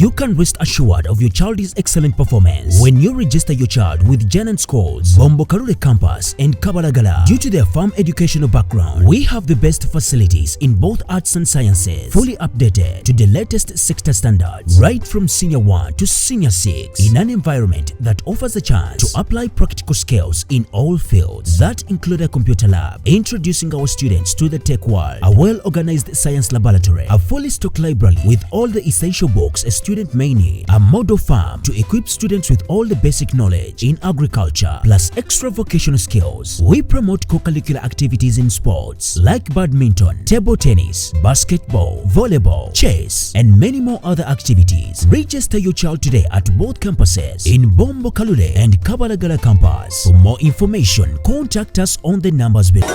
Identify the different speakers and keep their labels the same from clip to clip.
Speaker 1: You can rest assured of your child's excellent performance when you register your child with Janan Schools, Bombo Kalule Campus and Kabalagala. Due to their firm educational background, we have the best facilities in both arts and sciences, fully updated to the latest sector standards, right from Senior 1 to Senior 6, in an environment that offers a chance to apply practical skills in all fields. That include a computer lab, introducing our students to the tech world, a well-organized science laboratory, a fully stocked library with all the essential books a student may need, a model farm to equip students with all the basic knowledge in agriculture, plus extra vocational skills. We promote co-curricular activities in sports like badminton, table tennis, basketball, volleyball, chess, and many more other activities. Register your child today at both campuses in Bombo Kalule and Kabalagala campus. For more information, contact us on the numbers below.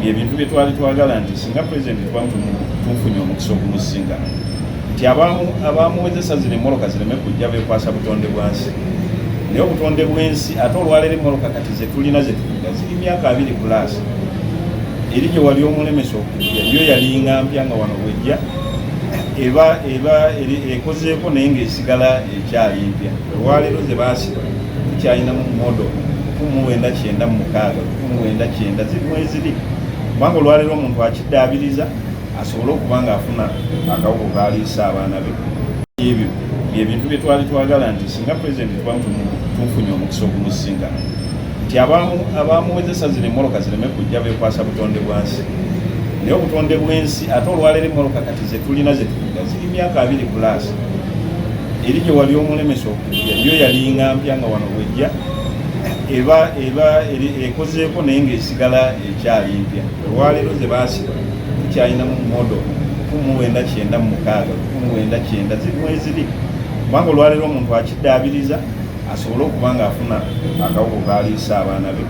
Speaker 2: Ebintu bye twali twagala nti singa pulezidenti tumufunye omukisa ogumusinga nti abamuwezesa zino emmoloka zireme kujja beekwasa butonde bwansi, naye obutonde bw'ensi ate olwaleero emmoloka kati ze tulina zetuvuga ziri myaka 2 kulaasi. Eri gye wali omulemesa okujja yo yalinga mpya nga wano bwejja eba ekozeeko naye ng'esigala ekyali mpya. Olwaleero ze baasiba tukyalina mu modo 1996 1999 ziri mweziri, kubanga olwaleero omuntu akiddaabiriza asobole okuba ng'afuna akawuko kaliisa abaana be. Ebyo byebintu bye twali twagala nti singa pulezidenti tumufunye omukisa ogumusinga nti abamuwezesa zino emmoloka zireme kujja beekwasa butonde bwansi, naye obutonde bw'ensi ate olwaleero emmoloka kati ze tulina zetuvuga ziri myaka 2 kulaasi. Eri gye wali omulemesa okujja yo yalinga mpya nga wano bwejja eba ekozeeko naye ng'esigala ekyali mpya. Olwaleero ze baasiba tukyalina mu modo 1996 1999 ziri mweziri, kubanga olwaleero omuntu akiddaabiriza asobole okuba ng'afuna akawuko kaliisa abaana be.